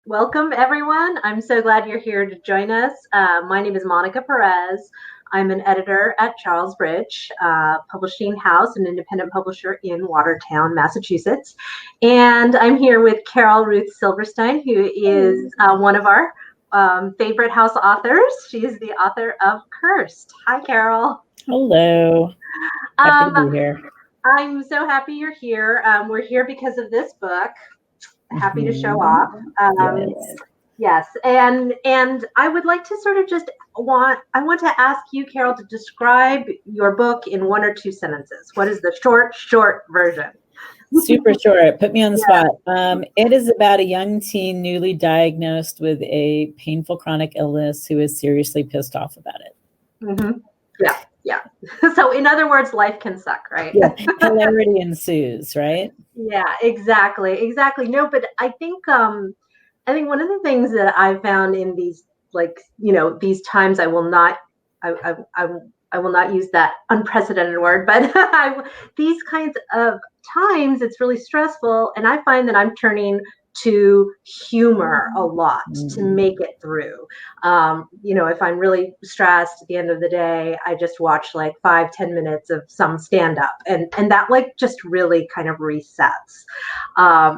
Welcome, everyone. I'm so glad you're here to join us. My name is Monica Perez. I'm an editor at Charles Bridge Publishing House, an independent publisher in Watertown, Massachusetts. And I'm here with Karol Ruth Silverstein, who is one of our favorite house authors. She is the author of Cursed. Hi, Karol. Hello. Happy to be here. I'm so happy you're here. We're here because of this book. Happy to show off. Yes, and I would like to sort of I want to ask you, Karol, to describe your book in one or two sentences. What is the short version? Super short. Put me on the spot. It is about a young teen newly diagnosed with a painful chronic illness who is seriously pissed off about it. Mm-hmm. Yeah. So in other words, life can suck, right? Yeah. Hilarity ensues, right? Yeah, exactly. No, but I think one of the things that I found in these, these times, I will not use that unprecedented word, but these kinds of times, it's really stressful, and I find that I'm turning to humor a lot to make it through. If I'm really stressed at the end of the day, I just watch like 5-10 minutes of some stand-up, and that like just really kind of resets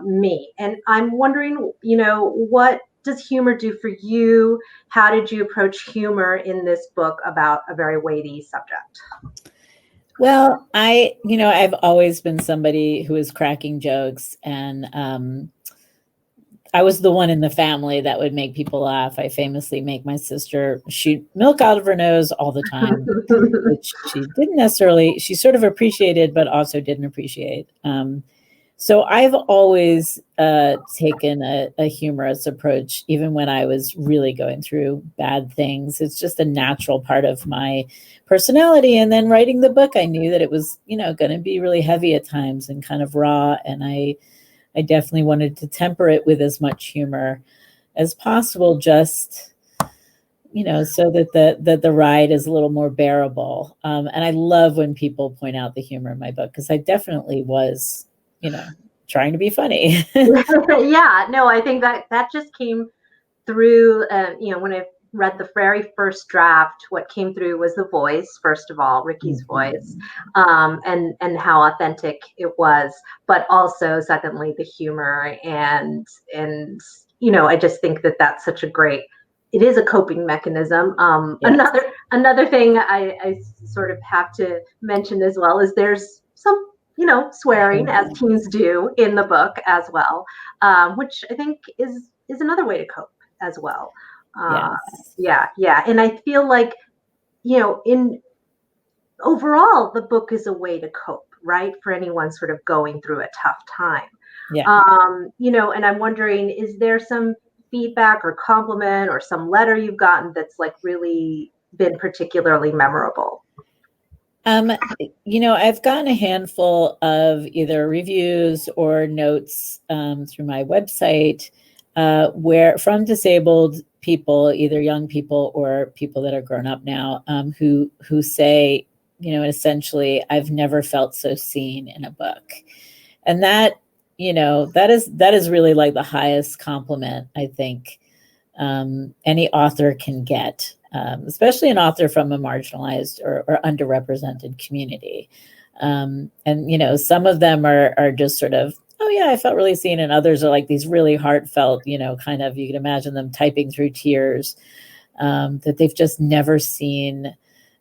me. And I'm wondering, what does humor do for you? How did you approach humor in this book about a very weighty subject? Well, I've always been somebody who is cracking jokes, and I was the one in the family that would make people laugh. I famously make my sister shoot milk out of her nose all the time, which she didn't necessarily, she sort of appreciated, but also didn't appreciate. So I've always taken a humorous approach, even when I was really going through bad things. It's just a natural part of my personality. And then writing the book, I knew that it was, going to be really heavy at times and kind of raw. And I definitely wanted to temper it with as much humor as possible, just, so that the ride is a little more bearable. And I love when people point out the humor in my book, because I definitely was, trying to be funny. Yeah, no, I think that just came through, when I read the very first draft, what came through was the voice, first of all, Ricky's voice, and how authentic it was, but also secondly, the humor. And I just think that that's such a great, it is a coping mechanism. Yes. Another thing I sort of have to mention as well is there's some swearing, as teens do in the book as well, which I think is another way to cope as well. Yes. Yeah. And I feel like, in overall, the book is a way to cope, right? For anyone sort of going through a tough time. Yeah. And I'm wondering, is there some feedback or compliment or some letter you've gotten that's like really been particularly memorable? I've gotten a handful of either reviews or notes through my website where from disabled people, either young people or people that are grown up now, who say, essentially, I've never felt so seen in a book. And that is really like the highest compliment I think any author can get. Especially an author from a marginalized or underrepresented community. And, some of them are just sort of, oh yeah, I felt really seen. And others are like these really heartfelt, kind of, you can imagine them typing through tears, that they've just never seen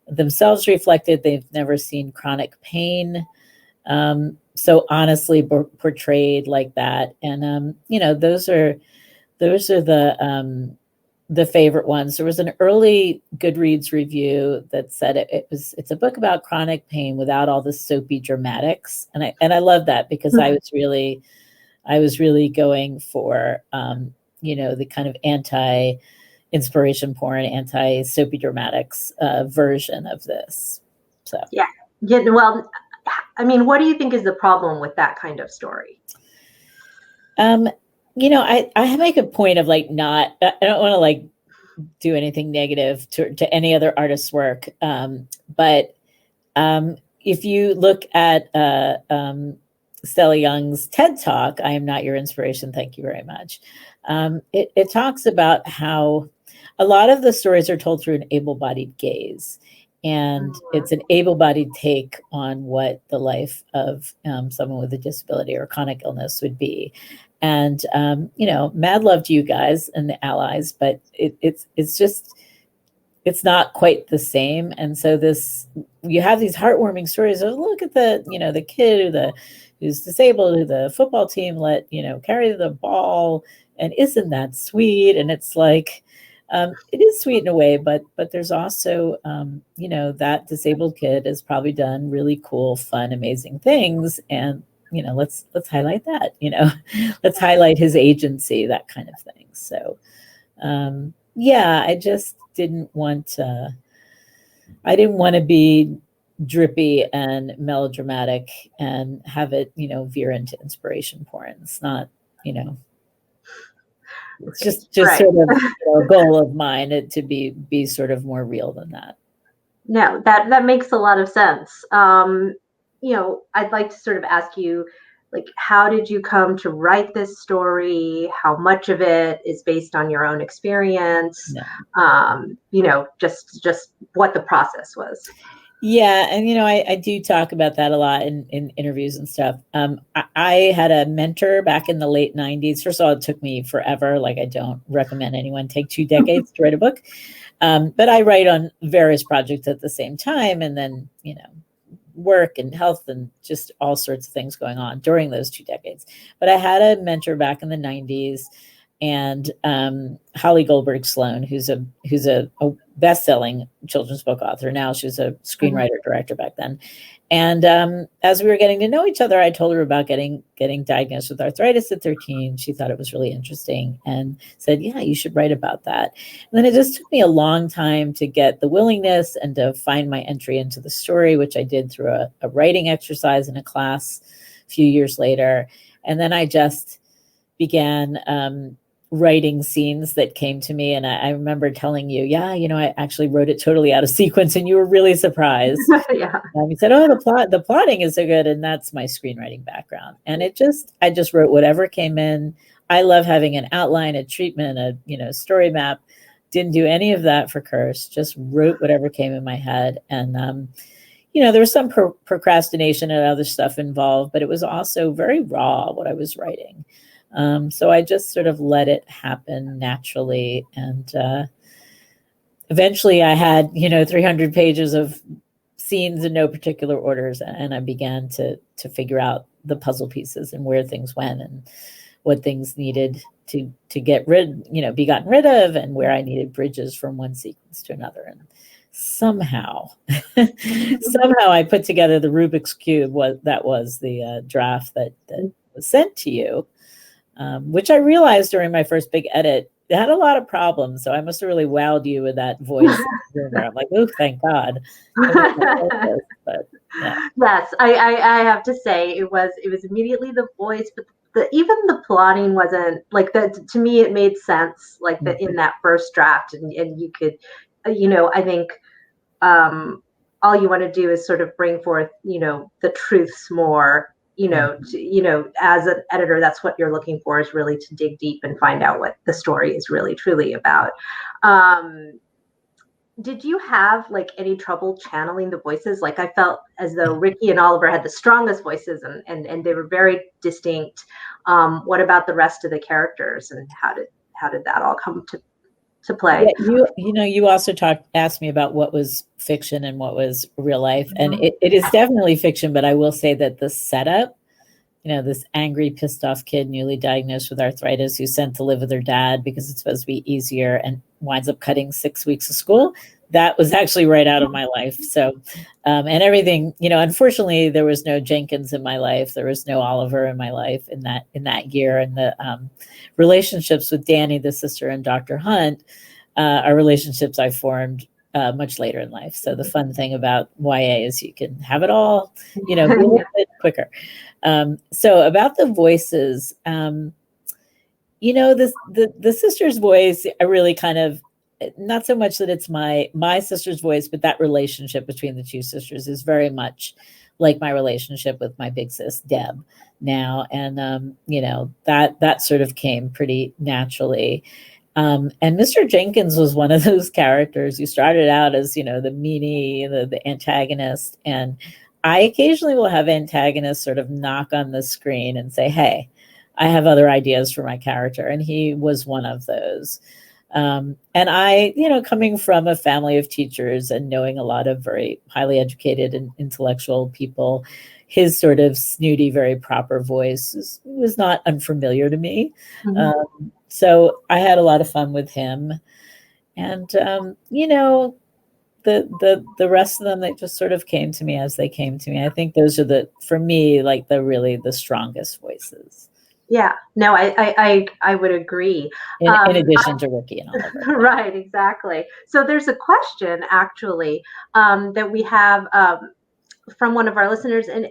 themselves reflected. They've never seen chronic pain so honestly portrayed like that. And, those are the favorite ones. There was an early Goodreads review that said it's a book about chronic pain without all the soapy dramatics, and I love that, because I was really going for the kind of anti-inspiration porn, anti-soapy dramatics version of this. So yeah. Well, I mean, what do you think is the problem with that kind of story? I make a point of like I don't want to like do anything negative to any other artist's work. But if you look at Stella Young's TED Talk, I Am Not Your Inspiration, Thank You Very Much. It talks about how a lot of the stories are told through an able-bodied gaze. And it's an able-bodied take on what the life of someone with a disability or chronic illness would be. And, mad love to you guys and the allies, but it's not quite the same. And so you have these heartwarming stories of, look at the kid who's disabled, who the football team let, carry the ball. And isn't that sweet? And it's like, it is sweet in a way, but there's also, that disabled kid has probably done really cool, fun, amazing things. And, let's highlight that, let's highlight his agency, that kind of thing. So, I just didn't want to be drippy and melodramatic and have it, veer into inspiration porn. It's not, it's just right. Sort of a goal of mine to be sort of more real than that. No, that makes a lot of sense. I'd like to sort of ask you, like, how did you come to write this story? How much of it is based on your own experience? Yeah. Just what the process was. Yeah. And, I do talk about that a lot in interviews and stuff. I had a mentor back in the late 90s. First of all, it took me forever. Like, I don't recommend anyone take 2 decades to write a book. But I write on various projects at the same time. And then, work and health and just all sorts of things going on during those 2 decades. But I had a mentor back in the 90s, and Holly Goldberg Sloan, who's a best-selling children's book author now. She was a screenwriter director back then. And as we were getting to know each other, I told her about getting diagnosed with arthritis at 13. She thought it was really interesting and said, yeah, you should write about that. And then it just took me a long time to get the willingness and to find my entry into the story, which I did through a writing exercise in a class a few years later. And then I just began writing scenes that came to me. And I remember telling you, I actually wrote it totally out of sequence, and you were really surprised. Yeah. You said, oh, the plotting is so good. And that's my screenwriting background. And I just wrote whatever came in. I love having an outline, a treatment, a story map. Didn't do any of that for Curse, just wrote whatever came in my head. And, there was some procrastination and other stuff involved, but it was also very raw what I was writing. So I just sort of let it happen naturally. And eventually I had, 300 pages of scenes in no particular orders. And I began to figure out the puzzle pieces and where things went and what things needed to get be gotten rid of, and where I needed bridges from one sequence to another. And somehow I put together the Rubik's Cube. That was the draft that was sent to you. Which I realized during my first big edit, it had a lot of problems. So I must have really wowed you with that voice. I'm like, oh, thank God. But, yeah. Yes, I have to say it was immediately the voice, but even the plotting wasn't like that. To me, it made sense, like that in that first draft, and you could, I think all you want to do is sort of bring forth, the truths more. As an editor, that's what you're looking for, is really to dig deep and find out what the story is really truly about. Did you have like any trouble channeling the voices? Like, I felt as though Ricky and Oliver had the strongest voices, and they were very distinct. What about the rest of the characters, and how did that all come to play? Yeah, you also asked me about what was fiction and what was real life. And it is definitely fiction, but I will say that the setup, this angry, pissed off kid newly diagnosed with arthritis who's sent to live with her dad because it's supposed to be easier and winds up cutting 6 weeks of school, that was actually right out of my life. So, and everything, unfortunately there was no Jenkins in my life. There was no Oliver in my life in that year. And the relationships with Danny, the sister, and Dr. Hunt are relationships I formed much later in life. So the fun thing about YA is you can have it all, be a little bit quicker. So about the voices, the sister's voice, I really kind of not so much that it's my sister's voice, but that relationship between the two sisters is very much like my relationship with my big sis Deb now. And that sort of came pretty naturally. And Mr. Jenkins was one of those characters who started out as, the meanie, the antagonist. And I occasionally will have antagonists sort of knock on the screen and say, hey, I have other ideas for my character. And he was one of those. And I, coming from a family of teachers and knowing a lot of very highly educated and intellectual people, his sort of snooty, very proper voice was not unfamiliar to me. Mm-hmm. So I had a lot of fun with him. And, the rest of them, they just sort of came to me as they came to me. I think those are for me, like the strongest voices. Yeah, no, I would agree. In addition to Ricky and Oliver. Right, exactly. So there's a question actually that we have from one of our listeners, and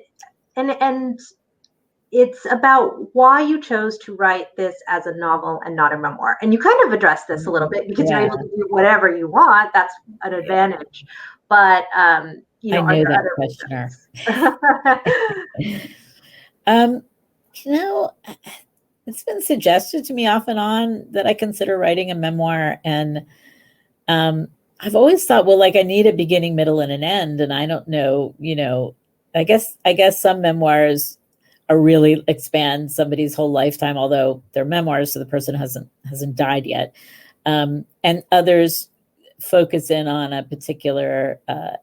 it's about why you chose to write this as a novel and not a memoir. And you kind of addressed this a little bit because you're able to do whatever you want. That's an advantage. But I knew that questioner. It's been suggested to me off and on that I consider writing a memoir. And I've always thought, well, like I need a beginning, middle, and an end. And I don't know, I guess some memoirs are really expand somebody's whole lifetime, although they're memoirs, so the person hasn't died yet. And others focus in on a particular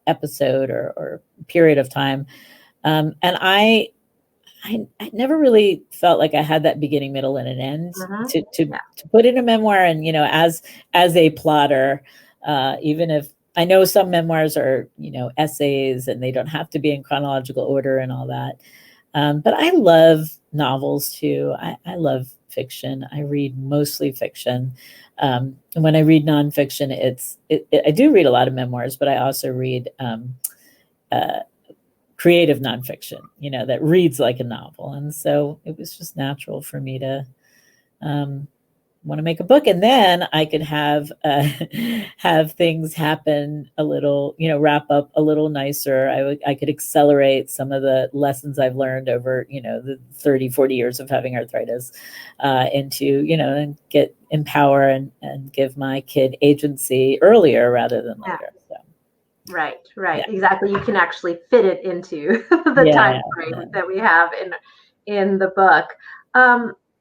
episode or period of time. And I never really felt like I had that beginning, middle, and an end to put in a memoir. And, as a plotter, even if I know some memoirs are, essays and they don't have to be in chronological order and all that. But I love novels too. I love fiction. I read mostly fiction. And when I read nonfiction, I do read a lot of memoirs, but I also read creative nonfiction, that reads like a novel. And so it was just natural for me to want to make a book, and then I could have things happen a little, wrap up a little nicer. I could accelerate some of the lessons I've learned over, the 30, 40 years of having arthritis into, and empower and give my kid agency earlier rather than later. So. Right. Yeah. Exactly. You can actually fit it into the time frame that we have in the book.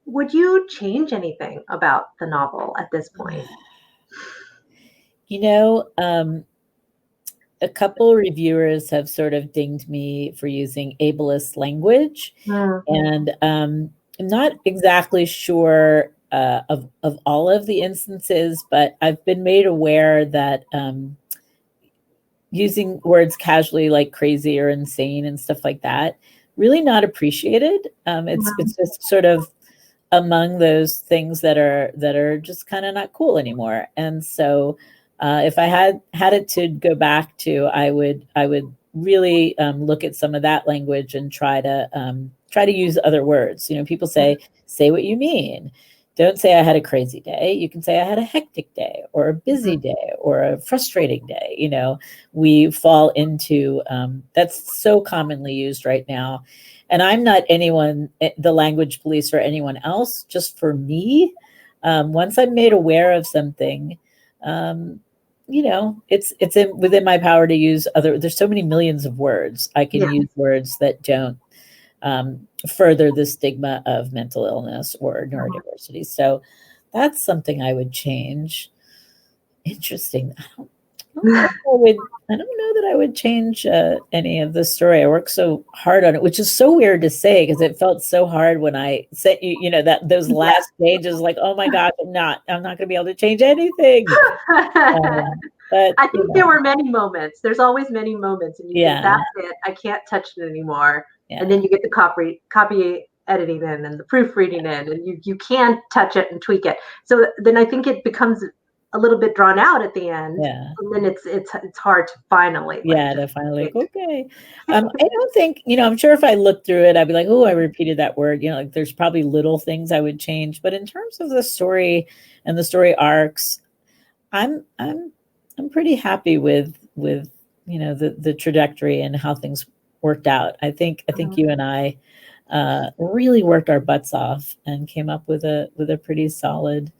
Would you change anything about the novel at this point? A couple reviewers have sort of dinged me for using ableist language. Mm-hmm. And I'm not exactly sure of all of the instances, but I've been made aware that using words casually like crazy or insane and stuff like that, really not appreciated. It's just sort of among those things that are just kind of not cool anymore. And so if I had it to go back to, I would really look at some of that language and try to use other words. People say what you mean. Don't say I had a crazy day. You can say I had a hectic day or a busy day or a frustrating day. We fall into that's so commonly used right now. And I'm not the language police or anyone else, just for me. Once I'm made aware of something, it's within my power to use there's so many millions of words. I can use words that don't further the stigma of mental illness or neurodiversity. So that's something I would change. Interesting. I don't know that I would change any of the story. I worked so hard on it, which is so weird to say because it felt so hard when I sent you, that those last pages, like, oh my God, I'm not going to be able to change anything. But I think there were many moments. There's always many moments, and you think, that's it. I can't touch it anymore. Yeah. And then you get the copy editing in and the proofreading in, and you can touch it and tweak it. So then I think it becomes a little bit drawn out at the end. Yeah. And then it's hard to finally. Okay. I don't think, I'm sure if I looked through it, I'd be like, oh, I repeated that word. Like there's probably little things I would change. But in terms of the story and the story arcs, I'm pretty happy with the trajectory and how things worked out. I think you and I really worked our butts off and came up with a pretty solid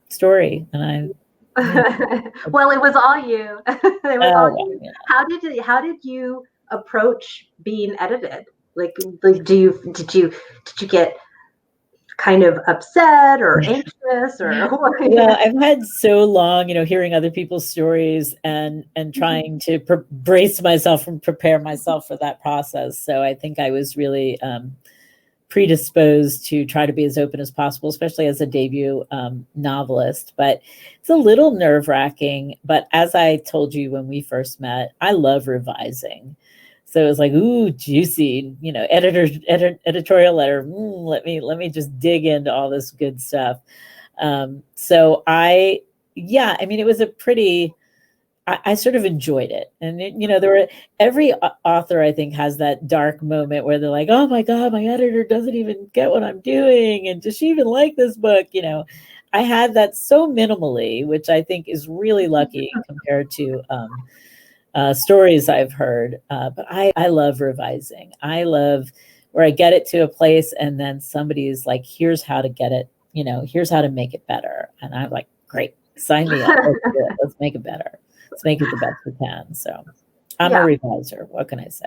story. And well, it was all you. It was all you. Yeah. How did you approach being edited? Like did you get kind of upset or anxious or what? Well, I've had so long, hearing other people's stories and trying to brace myself and prepare myself for that process. So I think I was really predisposed to try to be as open as possible, especially as a debut novelist. But it's a little nerve-wracking. But as I told you when we first met, I love revising. So it was like, ooh, juicy, editorial letter. Let me just dig into all this good stuff. So it was a pretty, I sort of enjoyed it. And, every author, I think, has that dark moment where they're like, oh my God, my editor doesn't even get what I'm doing. And does she even like this book? I had that so minimally, which I think is really lucky compared to stories I've heard. But I love revising. I love where I get it to a place and then somebody's like, here's how to get it, here's how to make it better. And I'm like, great, sign me up. Let's make it better. Let's make it the best we can. So I'm a reviser. What can I say?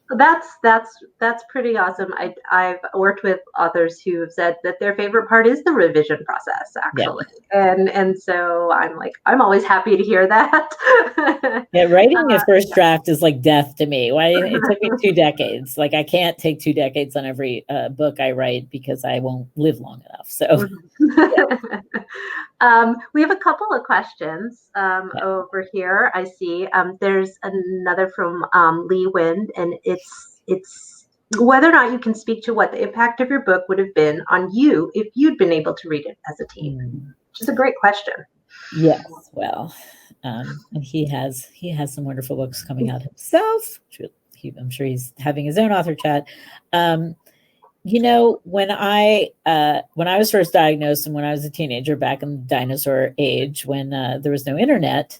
That's pretty awesome. I've worked with authors who have said that their favorite part is the revision process, actually. Yeah. And so I'm always happy to hear that. Yeah, writing a first draft is like death to me. It took me 2 decades. Like I can't take 2 decades on every book I write because I won't live long enough. So we have a couple of questions over here. I see there's another from Lee Wind, and it's whether or not you can speak to what the impact of your book would have been on you if you'd been able to read it as a teen. Which is a great question. Yes, well, and he has some wonderful books coming out himself. I'm sure he's having his own author chat. When I was first diagnosed and when I was a teenager back in the dinosaur age, when there was no internet,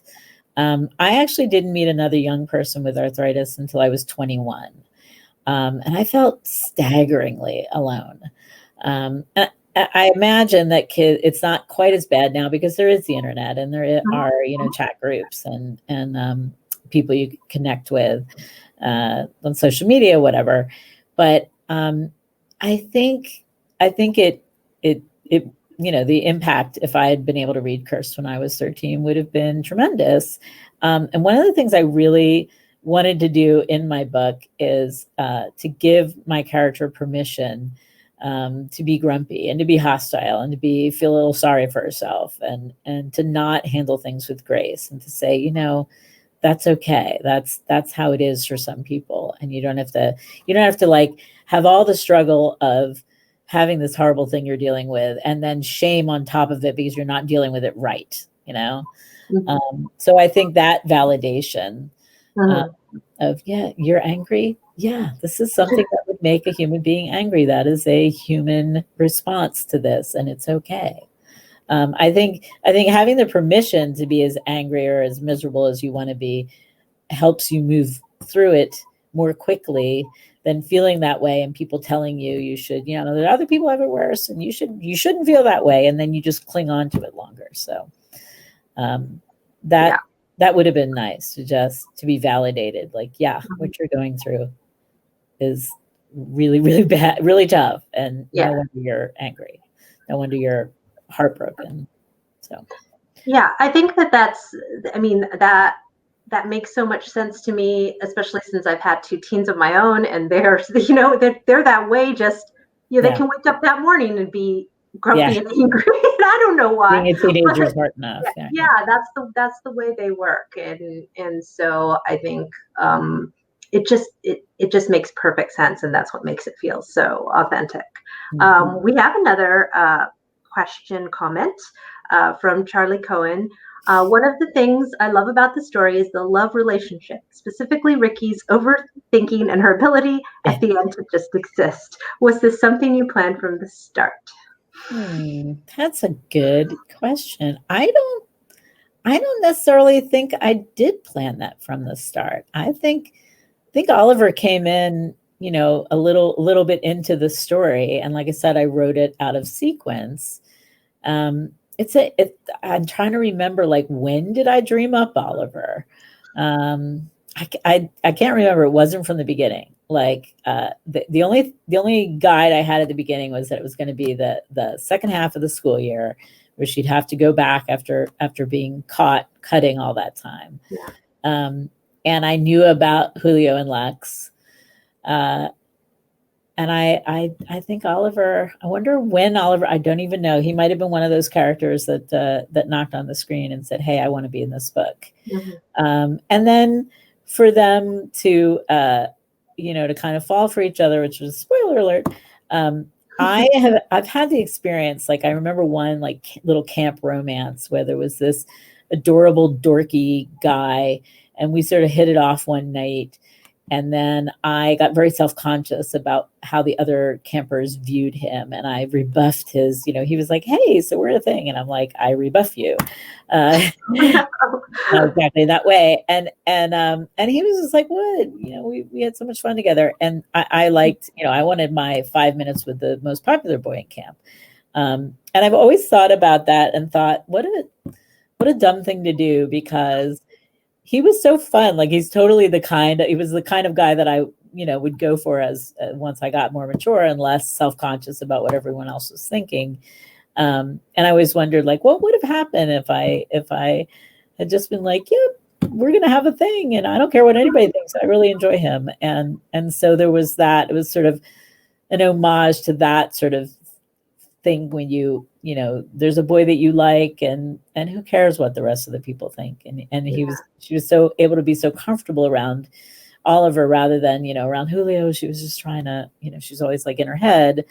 I actually didn't meet another young person with arthritis until I was 21. And I felt staggeringly alone. I imagine that it's not quite as bad now because there is the internet and there are, chat groups and people you connect with on social media, whatever. But I think it the impact, if I had been able to read Cursed when I was 13, would have been tremendous. And one of the things I really wanted to do in my book is to give my character permission to be grumpy and to be hostile and to feel a little sorry for herself and to not handle things with grace and to say, that's okay. That's how it is for some people. And you don't have to like have all the struggle of having this horrible thing you're dealing with and then shame on top of it because you're not dealing with it right. Mm-hmm. So I think that validation of, you're angry. Yeah, this is something that would make a human being angry. That is a human response to this, and it's okay. I think having the permission to be as angry or as miserable as you want to be helps you move through it more quickly than feeling that way and people telling you should, that other people have it worse and you shouldn't feel that way, and then you just cling on to it longer. So that would have been nice to be validated. Like, what you're going through is really, really bad, really tough. And no wonder you're angry. No wonder you're heartbroken. So, I think that makes so much sense to me, especially since I've had 2 teens of my own and they're that way. Just, they can wake up that morning and be grumpy and angry. I don't know why. Being a teenager is hard enough. That's the way they work. And so I think it just makes perfect sense, and that's what makes it feel so authentic. Mm-hmm. We have another comment from Charlie Cohen. One of the things I love about the story is the love relationship, specifically Ricky's overthinking and her ability at the end to just exist. Was this something you planned from the start? That's a good question. I don't I don't necessarily think I did plan that from the start. I think Oliver came in, a little bit into the story, and like I said, I wrote it out of sequence. I'm trying to remember, like, when did I dream up Oliver? I can't remember. It wasn't from the beginning. Like, the only guide I had at the beginning was that it was going to be the second half of the school year, where she'd have to go back after being caught cutting all that time. Yeah. And I knew about Julio and Lex. And I think Oliver, I wonder when Oliver, I don't even know. He might have been one of those characters that knocked on the screen and said, "Hey, I want to be in this book." Mm-hmm. And then for them to, to kind of fall for each other, which was, spoiler alert. I've had the experience, like, I remember one, like, little camp romance where there was this adorable dorky guy, and we sort of hit it off one night. And then I got very self-conscious about how the other campers viewed him. And I rebuffed his, he was like, "Hey, so we're a thing." And I'm like, "I rebuff you." Not exactly that way. And he was just like, "What?" We had so much fun together. And I liked, I wanted my 5 minutes with the most popular boy in camp. And I've always thought about that and thought, what a dumb thing to do, because he was so fun. Like, he was the kind of guy that I, would go for as once I got more mature and less self-conscious about what everyone else was thinking. And I always wondered, like, what would have happened if I had just been like, "Yeah, we're going to have a thing. And I don't care what anybody thinks. I really enjoy him." And so there was that. It was sort of an homage to that sort of thing when there's a boy that you like, and who cares what the rest of the people think. And she was so able to be so comfortable around Oliver rather than, around Julio. She was just trying to, she's always like in her head,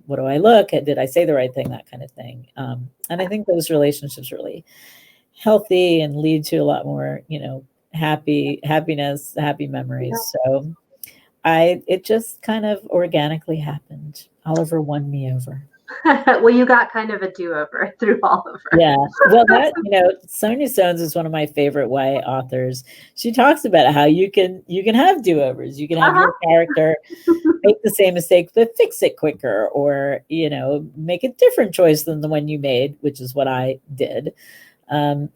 what do I look at? Did I say the right thing? That kind of thing. And I think those relationships really healthy and lead to a lot more, happiness, happy memories. So it just kind of organically happened. Oliver won me over. Well, you got kind of a do-over through Oliver. Yeah. Well, Sonia Stones is one of my favorite YA authors. She talks about how you can have do-overs. You can have your character make the same mistake, but fix it quicker, or, make a different choice than the one you made, which is what I did. And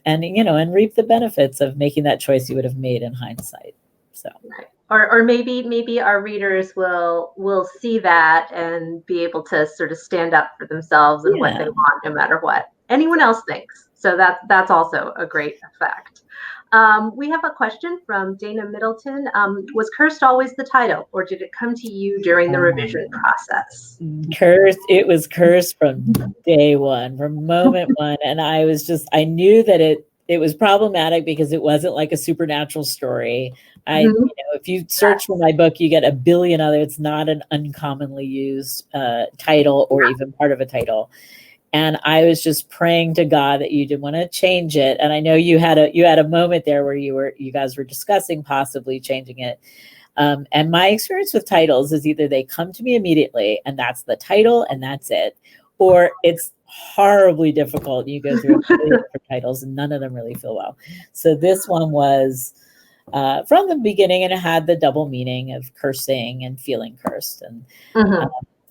reap the benefits of making that choice you would have made in hindsight. So. Right. Or maybe our readers will see that and be able to sort of stand up for themselves and what they want, no matter what anyone else thinks. So that's also a great effect. We have a question from Dana Middleton. Was Cursed always the title, or did it come to you during the revision process? Cursed. It was Cursed from day one, from moment one. And I knew that it was problematic because it wasn't like a supernatural story. If you search for my book, you get a billion other. It's not an uncommonly used title or even part of a title. And I was just praying to God that you didn't want to change it. And I know you had a moment there where you guys were discussing possibly changing it. And my experience with titles is either they come to me immediately and that's the title and that's it, or it's horribly difficult. You go through a million different titles and none of them really feel well. So this one was from the beginning, and it had the double meaning of cursing and feeling cursed. And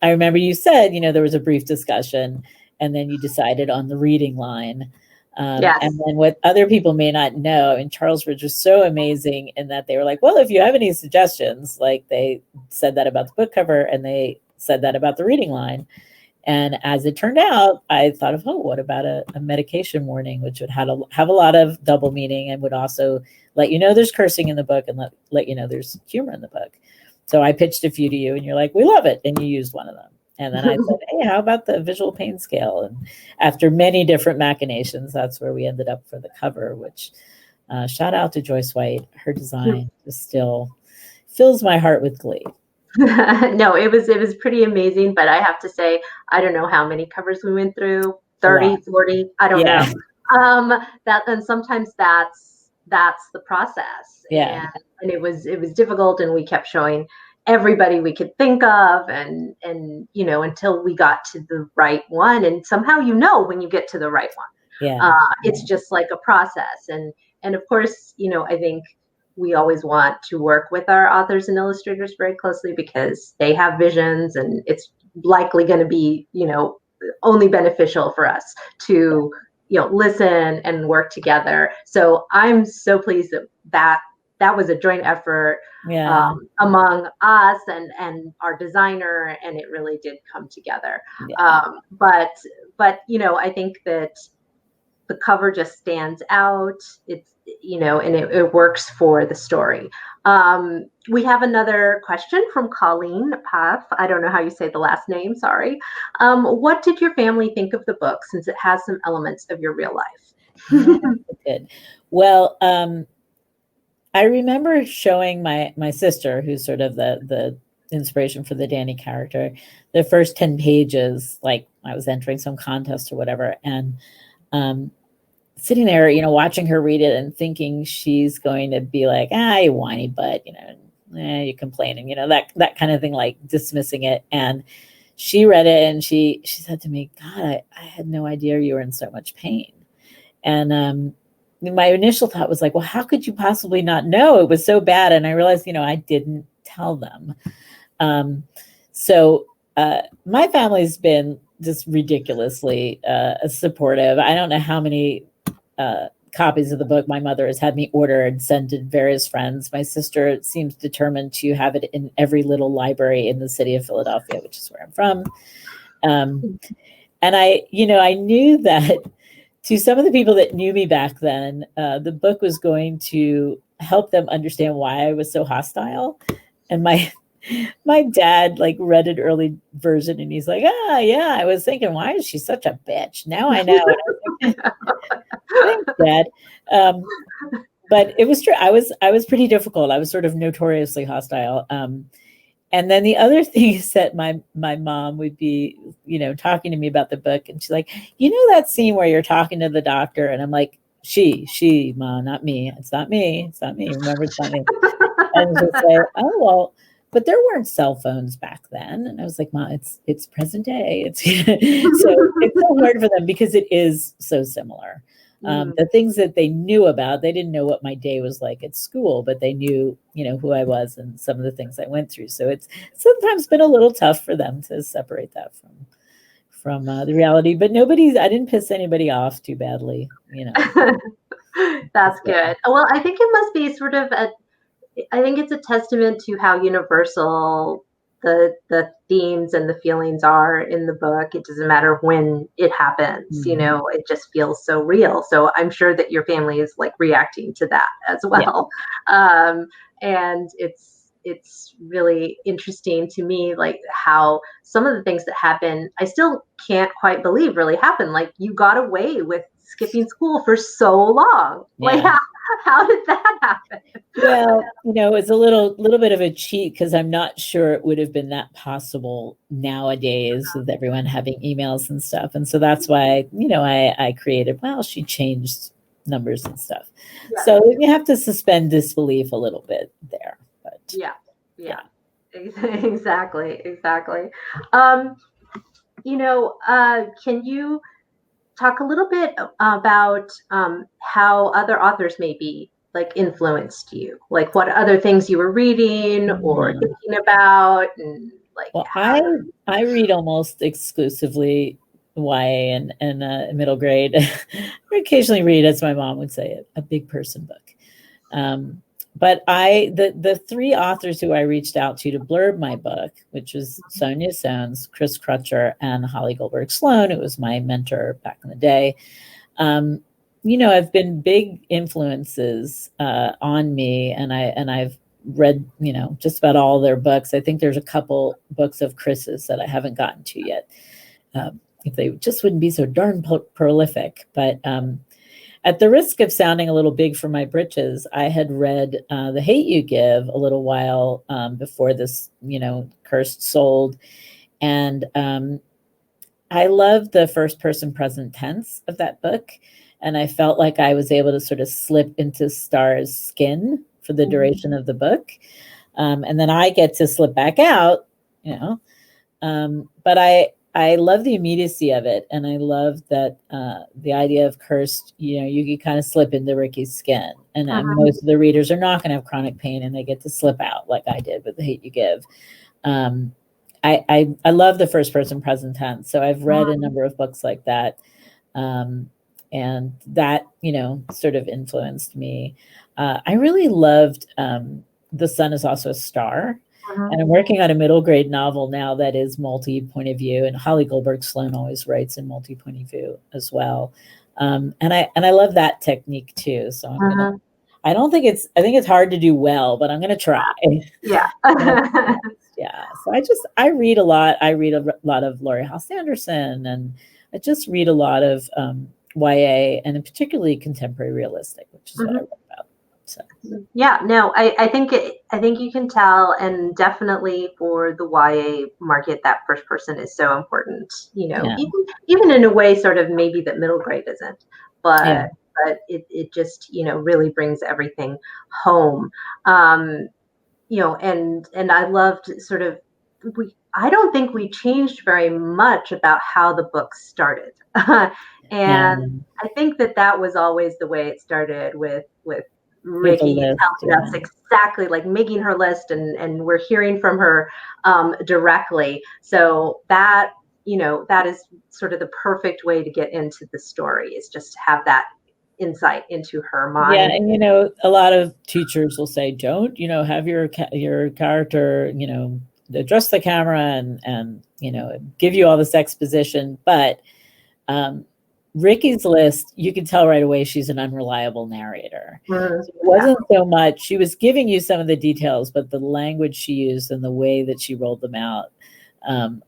I remember you said, there was a brief discussion, and then you decided on the reading line. And then what other people may not know, and Charles Ridge was so amazing in that they were like, well, if you have any suggestions, like they said that about the book cover and they said that about the reading line. And as it turned out, I thought of, what about a medication warning, which would have a lot of double meaning and would also let you know there's cursing in the book and let you know there's humor in the book. So I pitched a few to you and you're like, we love it. And you used one of them. And then I said, hey, how about the visual pain scale? And after many different machinations, that's where we ended up for the cover, which shout out to Joyce White. Her design just still fills my heart with glee. No, it was pretty amazing, but I have to say, I don't know how many covers we went through, 30, 40, I don't know. And sometimes that's the process. Yeah. And it was difficult, and we kept showing everybody we could think of, and until we got to the right one. And somehow when you get to the right one. Yeah. It's just like a process. And of course, I think we always want to work with our authors and illustrators very closely because they have visions, and it's likely going to be, only beneficial for us to, listen and work together. So I'm so pleased that was a joint effort Yeah. among us and our designer, and it really did come together. Yeah. But I think that the cover just stands out. It's, and it works for the story. We have another question from Colleen Puff. I don't know how you say the last name, sorry. What did your family think of the book, since it has some elements of your real life? Yeah, good. Well, I remember showing my sister, who's sort of the inspiration for the Danny character, the first 10 pages, like I was entering some contest or whatever. And sitting there, watching her read it and thinking she's going to be like, you whiny butt, you're complaining, that kind of thing, like dismissing it. And she read it and she said to me, God, I had no idea you were in so much pain. And my initial thought was like, well, how could you possibly not know? It was so bad. And I realized, I didn't tell them. So my family's been just ridiculously supportive. I don't know how many copies of the book my mother has had me order and send to various friends. My sister seems determined to have it in every little library in the city of Philadelphia, which is where I'm from. And I knew that to some of the people that knew me back then, the book was going to help them understand why I was so hostile. And my dad read an early version and he's like, yeah, I was thinking, why is she such a bitch? Now I know. Thanks, Dad. But it was true. I was pretty difficult. I was sort of notoriously hostile. And then the other thing is that my mom would be, talking to me about the book, and she's like, that scene where you're talking to the doctor, and I'm like, she, Mom, not me. It's not me. It's not me. Remember, it's not me. And she'd say, oh, well, but there weren't cell phones back then. And I was like, Mom, it's present day. It's so it's so hard for them because it is so similar. The things that they knew about, they didn't know what my day was like at school, but they knew, who I was and some of the things I went through. So it's sometimes been a little tough for them to separate that from the reality. But I didn't piss anybody off too badly, That's good. Well, I think it must be sort of I think it's a testament to how universal the themes and the feelings are in the book. It doesn't matter when it happens, it just feels so real. So I'm sure that your family is reacting to that as well. Yeah. And it's really interesting to me, how some of the things that happen, I still can't quite believe really happened. You got away with skipping school for so long. Yeah. How did that happen? Well, it's a little bit of a cheat because I'm not sure it would have been that possible nowadays with everyone having emails and stuff. And so that's why, I created, she changed numbers and stuff. Yeah. So you have to suspend disbelief a little bit there. But yeah. Exactly. Can you talk a little bit about how other authors maybe influenced you, what other things you were reading or thinking about, and well, I read almost exclusively YA and middle grade. I occasionally read, as my mom would say, a big person book. But the three authors who I reached out to blurb my book, which was Sonia Sones, Chris Crutcher, and Holly Goldberg Sloan, who was my mentor back in the day, have been big influences on me, and I've read just about all their books. I think there's a couple books of Chris's that I haven't gotten to yet, if they just wouldn't be so darn prolific. But at the risk of sounding a little big for my britches, I had read The Hate You Give a little while before this, Cursed Sold. And I loved the first person present tense of that book. And I felt like I was able to sort of slip into Star's skin for the duration of the book. And then I get to slip back out, But I love the immediacy of it, and I love that the idea of cursed. You can kind of slip into Ricky's skin, and most of the readers are not going to have chronic pain, and they get to slip out like I did with The Hate You Give. I love the first person present tense, so I've read a number of books like that, and that sort of influenced me. I really loved The Sun Is Also a Star. And I'm working on a middle grade novel now that is multi-point of view, and Holly Goldberg Sloan always writes in multi-point of view as well. And I love that technique too. So I think it's hard to do well, but I'm gonna try. Yeah. Yeah. So I read a lot. I read a lot of Laurie Halse Anderson, and I just read a lot of YA, and particularly contemporary realistic, which is what I wrote about. So. Yeah, no, I think you can tell, and definitely for the YA market, that first person is so important. Even in a way, sort of maybe that middle grade isn't, but it just really brings everything home. And I loved sort of I don't think we changed very much about how the book started, and I think that was always the way it started with Ricky telling us exactly, like making her list, and we're hearing from her directly. So that that is sort of the perfect way to get into the story, is just to have that insight into her mind. Yeah, and a lot of teachers will say, don't have your character address the camera and give you all this exposition, but Ricky's list, you can tell right away she's an unreliable narrator. So it wasn't so much, she was giving you some of the details, but the language she used and the way that she rolled them out,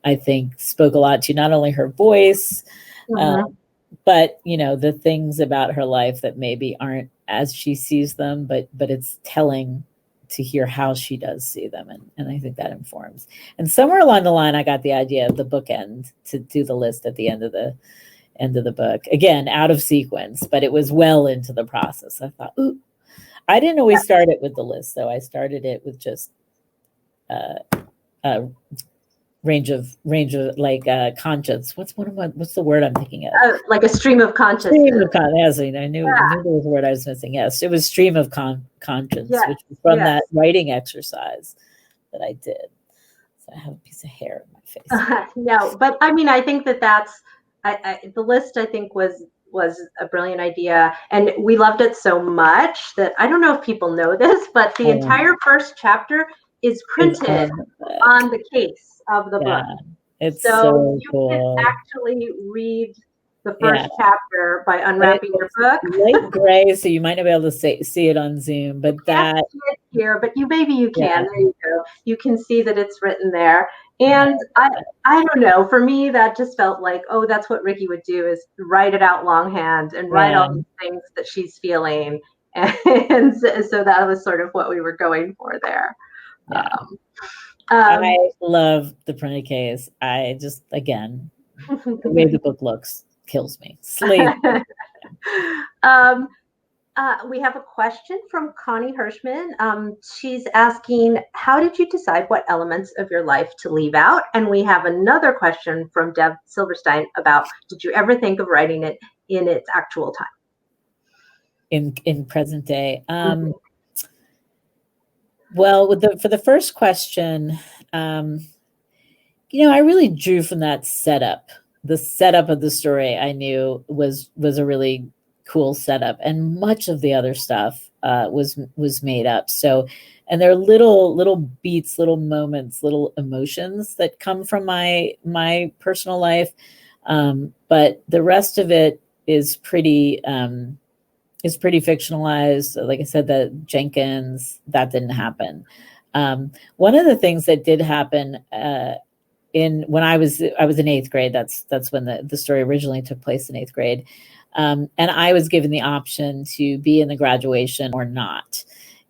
I think spoke a lot to not only her voice, but the things about her life that maybe aren't as she sees them, but it's telling to hear how she does see them, and I think that informs. And somewhere along the line, I got the idea of the bookend to do the list at the end of the book, again out of sequence, but it was well into the process. I thought, ooh, I didn't always start it with the list, though. I started it with just range of like conscience. What's the word I'm thinking of? Like a stream of consciousness. Yes, I knew there was a word I was missing. Yes, it was stream of conscience, which was from that writing exercise that I did. So I have a piece of hair in my face. No, but I mean, I think that's the list, I think, was a brilliant idea, and we loved it so much that I don't know if people know this, but the entire first chapter is printed on the case of the book. It's so you cool. can actually read the first chapter by unwrapping your book. Light gray, so you might not be able to see it on Zoom, but that here, but maybe you can. There you go. You can see that it's written there. And I don't know, for me, that just felt like, oh, that's what Ricky would do, is write it out longhand and write all the things that she's feeling. And so that was sort of what we were going for there. I love the printed case. I just, again, the way the book looks kills me. We have a question from Connie Hirschman. She's asking, how did you decide what elements of your life to leave out? And we have another question from Deb Silverstein about, did you ever think of writing it in its actual time? In present day? Well, for the first question, I really drew from that setup. The setup of the story I knew was a really cool setup, and much of the other stuff was made up. So, and there are little beats, little moments, little emotions that come from my personal life, but the rest of it is pretty fictionalized. Like I said, that Jenkins, that didn't happen. One of the things that did happen when I was in eighth grade. That's when the story originally took place, in eighth grade. And I was given the option to be in the graduation or not.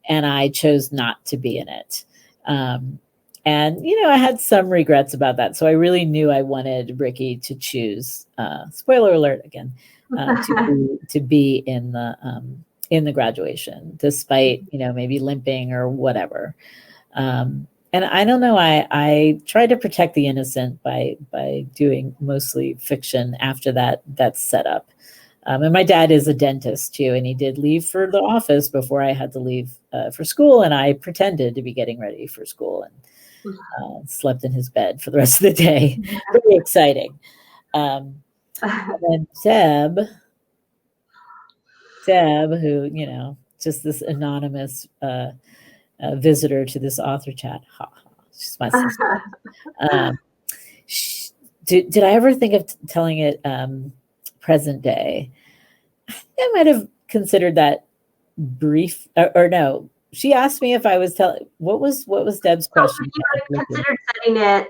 And I chose not to be in it. And, I had some regrets about that. So I really knew I wanted Ricky to choose, spoiler alert again, to be in the graduation, despite, maybe limping or whatever. And and I don't know, I try to protect the innocent by doing mostly fiction after that's set up. And my dad is a dentist too, and he did leave for the office before I had to leave for school, and I pretended to be getting ready for school and slept in his bed for the rest of the day. Very exciting. And then Deb, who, just this anonymous visitor to this author chat. Ha, ha, she's my sister. Did I ever think of telling it present day? I might have considered that brief, or no. She asked me if I was telling. What was Deb's question? You might have considered setting it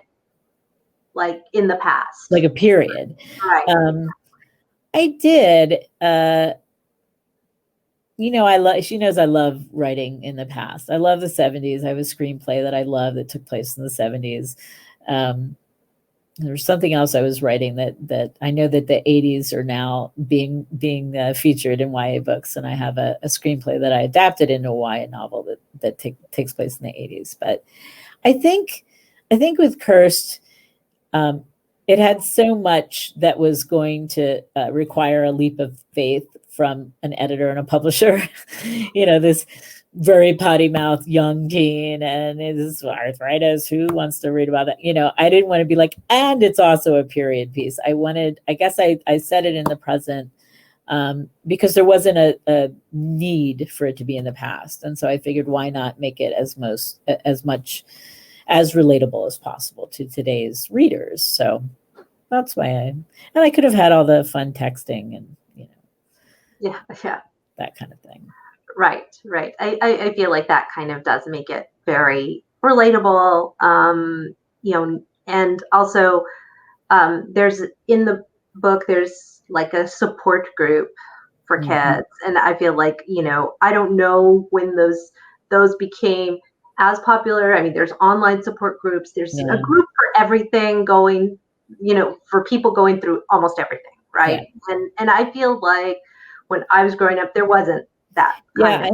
like in the past, like a period. Right. I did. She knows I love writing in the past. I love the 70s. I have a screenplay that I love that took place in the 70s. There's something else I was writing that I know that the 80s are now being featured in YA books, and I have a screenplay that I adapted into a YA novel that takes place in the 80s. But I think with Cursed, it had so much that was going to require a leap of faith from an editor and a publisher. This very potty mouth young teen, and this arthritis, who wants to read about that? I didn't want to be like, and it's also a period piece. I guess I said it in the present because there wasn't a need for it to be in the past. And so I figured, why not make it as much as relatable as possible to today's readers? So that's why I could have had all the fun texting and, yeah, that kind of thing. Right. I feel like that kind of does make it very relatable. And also there's in the book, there's like a support group for kids. And I feel like, I don't know when those became as popular. I mean, there's online support groups. There's a group for everything going, for people going through almost everything. Right. Yeah. And I feel like when I was growing up, there wasn't that. I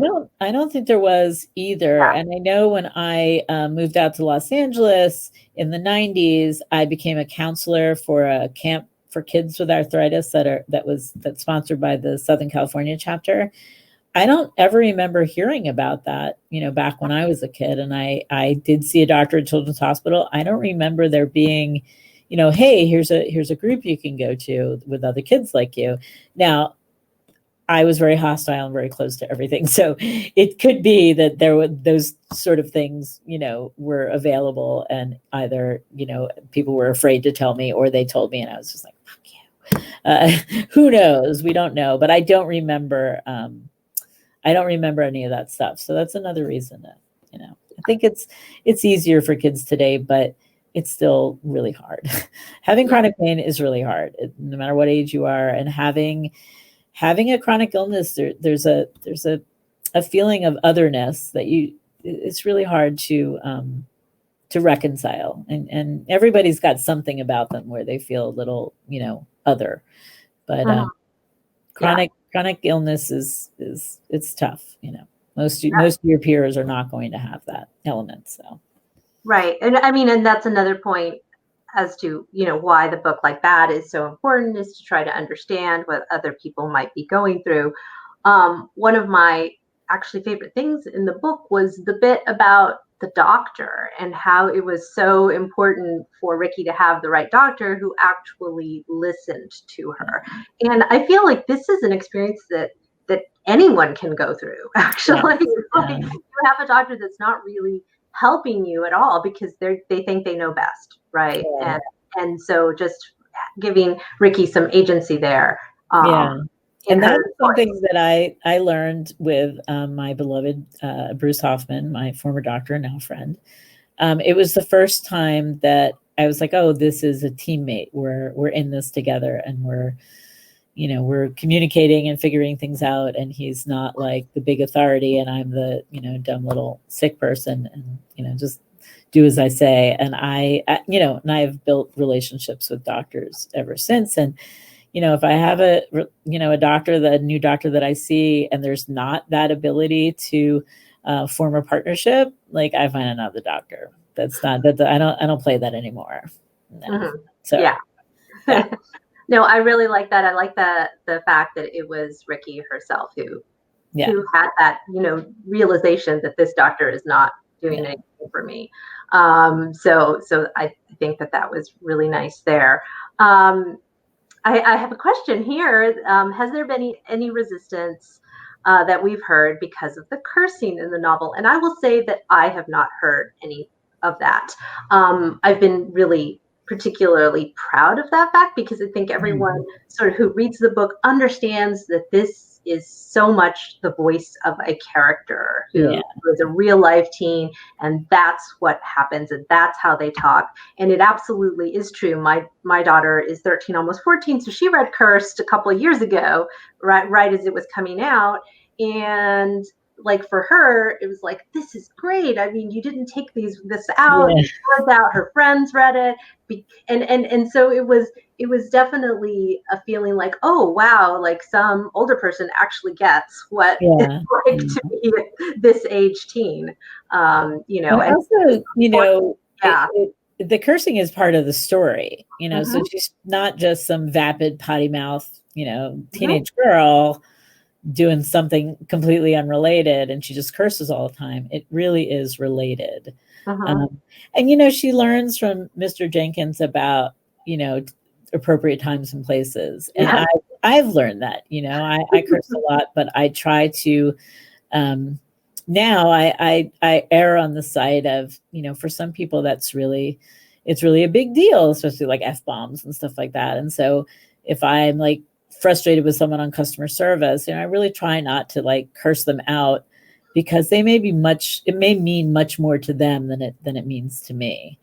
don't think there was either. Yeah. And I know when I moved out to Los Angeles in the 90s, I became a counselor for a camp for kids with arthritis that's sponsored by the Southern California chapter. I don't ever remember hearing about that, back when I was a kid, and I did see a doctor at Children's Hospital. I don't remember there being, hey, here's a group you can go to with other kids like you. Now, I was very hostile and very close to everything. So it could be that there were those sort of things, were available, and either, people were afraid to tell me, or they told me and I was just like, fuck you. Who knows? We don't know. But I don't remember any of that stuff. So that's another reason that, I think it's easier for kids today, but it's still really hard. Having chronic pain is really hard, no matter what age you are, and having a chronic illness, there's a feeling of otherness that it's really hard to reconcile, and everybody's got something about them where they feel a little, other, but chronic illness is it's tough. Most of your peers are not going to have that element. So. Right. And I mean, and that's another point as to, why the book like that is so important, is to try to understand what other people might be going through. One of my actually favorite things in the book was the bit about the doctor and how it was so important for Ricky to have the right doctor who actually listened to her. And I feel like this is an experience that anyone can go through, actually. Like, you have a doctor that's not really helping you at all because they think they know best, right? Yeah. And so just giving Ricky some agency there. And that's something that I learned with my beloved Bruce Hoffman, my former doctor and now friend. It was the first time that I was like, oh, this is a teammate. We're in this together, and we're communicating and figuring things out. And he's not like the big authority, and I'm the, dumb little sick person, and, just do as I say. And and I've built relationships with doctors ever since. And, if I have a doctor, the new doctor that I see, and there's not that ability to form a partnership, like, I find another doctor. that's not that I don't play that anymore. No. Mm-hmm. So yeah. yeah. No, I really like that. I like the fact that it was Ricky herself who had that, realization that this doctor is not doing anything for me. So I think that was really nice there. I have a question here. Has there been any resistance that we've heard because of the cursing in the novel? And I will say that I have not heard any of that. I've been really particularly proud of that fact because I think everyone sort of who reads the book understands that this is so much the voice of a character who is a real life teen, and that's what happens, and that's how they talk. And it absolutely is true. My daughter is 13, almost 14, so she read Cursed a couple of years ago, right as it was coming out, and like for her, it was like, this is great. I mean, you didn't take this out. You read out. Her friends read it, and so it was definitely a feeling like, oh wow, like some older person actually gets what it's like to be this age teen. And also, the cursing is part of the story, so she's not just some vapid potty mouth, teenage girl doing something completely unrelated and she just curses all the time. It really is related. And she learns from Mr. Jenkins about appropriate times and places, and I've learned that I curse a lot, but I try to now I err on the side of for some people it's really a big deal, especially like F-bombs and stuff like that. And so if I'm like frustrated with someone on customer service, I really try not to like curse them out, because it may mean much more to them than it means to me.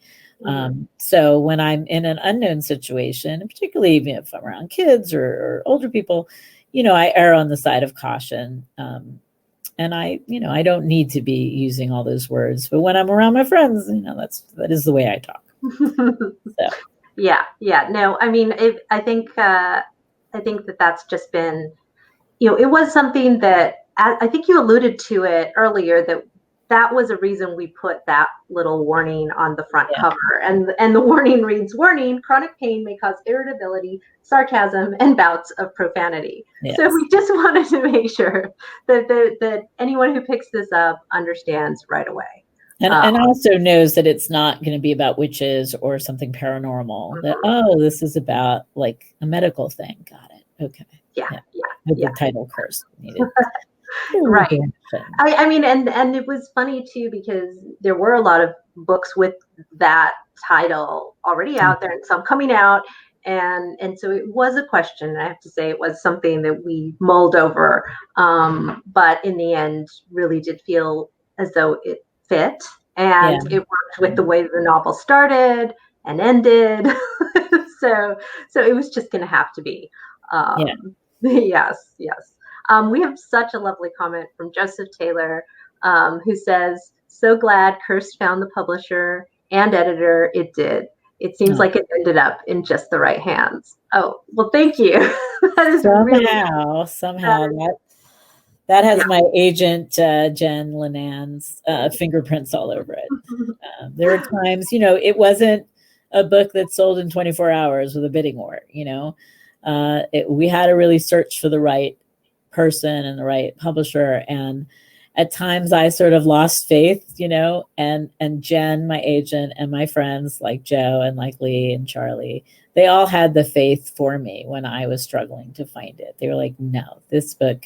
So when I'm in an unknown situation, and particularly even if I'm around kids or older people, I err on the side of caution. And I don't need to be using all those words, but when I'm around my friends, that is the way I talk. So. Yeah. No, I mean, I think that's just been, it was something that I think you alluded to it earlier, that was a reason we put that little warning on the front cover. And the warning reads, warning, chronic pain may cause irritability, sarcasm, and bouts of profanity. Yes. So we just wanted to make sure that anyone who picks this up understands right away. And also knows that it's not going to be about witches or something paranormal. That, this is about like a medical thing. Got it. Okay. Yeah. The title curse needed. Right. I mean, and it was funny too, because there were a lot of books with that title already out there and some coming out. And so it was a question. I have to say it was something that we mulled over. But in the end, really did feel as though it fit, and it worked with the way the novel started and ended. So it was just going to have to be. Yes. We have such a lovely comment from Joseph Taylor, who says, so glad Cursed found the publisher and editor it did. It seems like it ended up in just the right hands. Oh, well, thank you. That is somehow that has my agent, Jen Linan's fingerprints all over it. There were times, it wasn't a book that sold in 24 hours with a bidding war, we had to really search for the right person and the right publisher. And at times I sort of lost faith, and Jen, my agent, and my friends like Joe and like Lee and Charlie, they all had the faith for me when I was struggling to find it. They were like, no, this book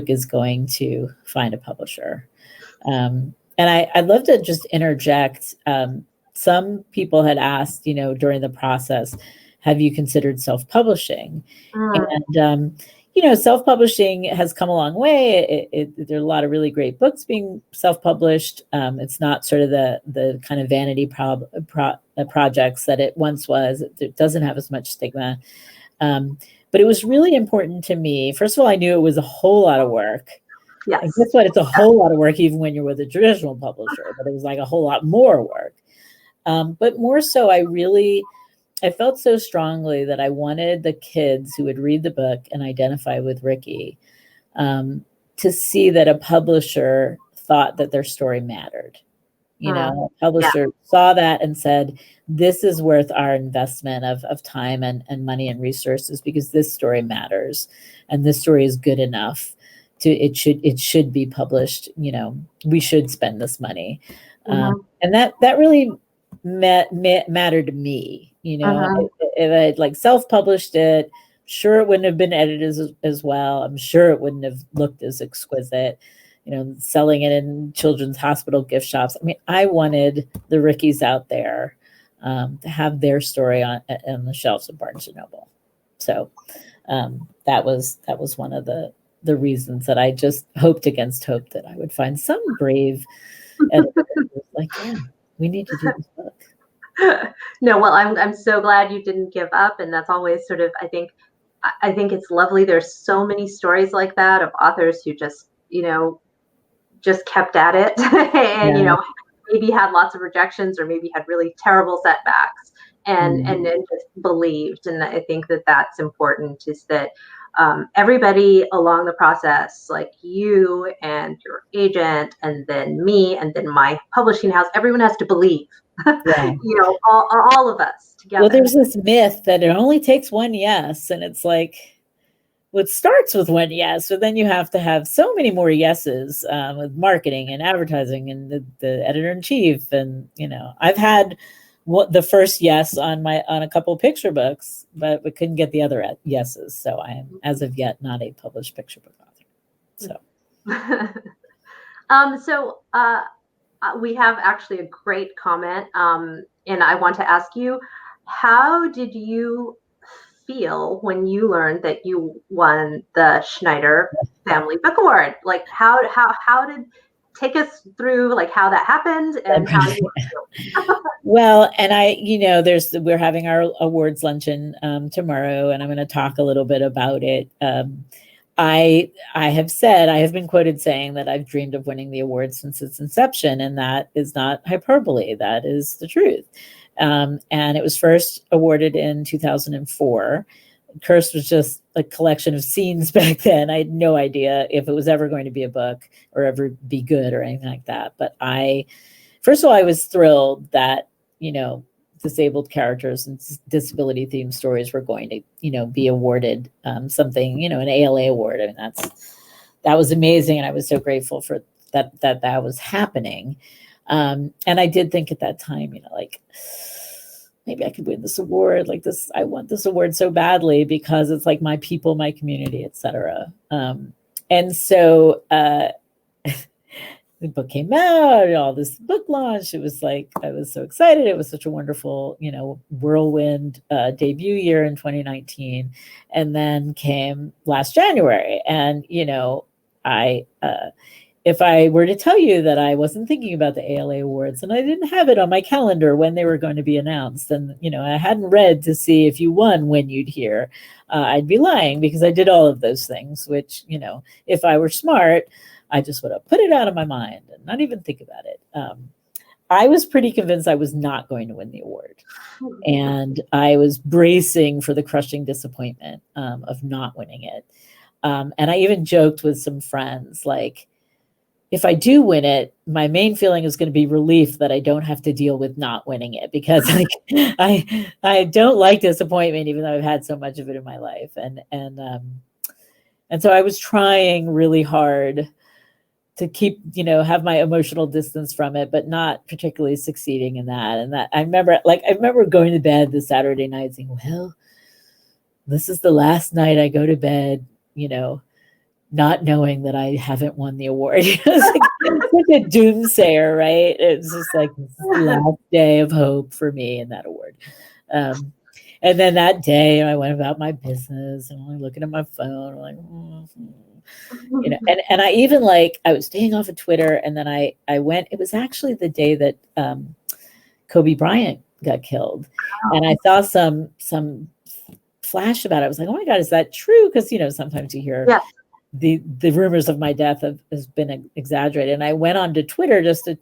is going to find a publisher. And I'd love to just interject. Some people had asked, during the process, have you considered self-publishing? And, self-publishing has come a long way. There are a lot of really great books being self-published. It's not sort of the kind of vanity projects that it once was. It doesn't have as much stigma. But it was really important to me. First of all, I knew it was a whole lot of work. Yes. And guess what? It's a whole lot of work even when you're with a traditional publisher, but it was like a whole lot more work. But more so, I felt so strongly that I wanted the kids who would read the book and identify with Ricky to see that a publisher thought that their story mattered. Publisher saw that and said, this is worth our investment of time and money and resources, because this story matters and this story is good enough it should be published. We should spend this money. And that really mattered to me. If I self-published it, sure it wouldn't have been edited as well. I'm sure it wouldn't have looked as exquisite, selling it in children's hospital gift shops. I mean, I wanted the Rickies out there to have their story on the shelves of Barnes and Noble. So that was one of the reasons that I just hoped against hope that I would find some brave editor who was like, yeah, we need to do this book. No, well, I'm so glad you didn't give up, and that's always sort of, I think it's lovely. There's so many stories like that of authors who just kept at it, and maybe had lots of rejections or maybe had really terrible setbacks, and then just believed. And I think that that's important, is that everybody along the process, like you and your agent, and then me, and then my publishing house, everyone has to believe. Yeah. All of us together. Well, there's this myth that it only takes one yes, and it's like, it starts with one yes, but then you have to have so many more yeses with marketing and advertising and the editor-in-chief. And I've had the first yes on a couple of picture books, but we couldn't get the other yeses. So I am, as of yet, not a published picture book author. So we have actually a great comment, and I want to ask you, how did you feel when you learned that you won the Schneider Family Book Award? Like, how did, take us through like how that happened and how you feel? Well, and we're having our awards luncheon tomorrow, and I'm going to talk a little bit about it. I have been quoted saying that I've dreamed of winning the award since its inception, and that is not hyperbole. That is the truth. And it was first awarded in 2004. Curse was just a collection of scenes back then. I had no idea if it was ever going to be a book or ever be good or anything like that. But first of all, I was thrilled that, disabled characters and disability themed stories were going to, be awarded something, an ALA award. I mean, that was amazing. And I was so grateful for that was happening. And I did think at that time, maybe I could win this award. Like this, I want this award so badly because it's like my people, my community, etc. And so the book came out, all this book launch. It was like, I was so excited. It was such a wonderful, whirlwind debut year in 2019. And then came last January. And, if I were to tell you that I wasn't thinking about the ALA Awards and I didn't have it on my calendar when they were going to be announced, and, I hadn't read to see if you won when you'd hear, I'd be lying, because I did all of those things, which, if I were smart, I just would have put it out of my mind and not even think about it. I was pretty convinced I was not going to win the award. And I was bracing for the crushing disappointment of not winning it. And I even joked with some friends, like, if I do win it, my main feeling is going to be relief that I don't have to deal with not winning it, because I don't like disappointment, even though I've had so much of it in my life. And so I was trying really hard to keep, have my emotional distance from it, but not particularly succeeding in that. And that I remember going to bed this Saturday night saying, well, this is the last night I go to bed, not knowing that I haven't won the award. It's like a doomsayer, right? It's just like this is the last day of hope for me in that award. And then that day I went about my business and I'm looking at my phone, like, and I even I was staying off of Twitter, and then I went, it was actually the day that Kobe Bryant got killed. And I saw some flash about it. I was like, oh my God, is that true? Because, sometimes you hear the rumors of my death has been exaggerated. And I went on to Twitter just to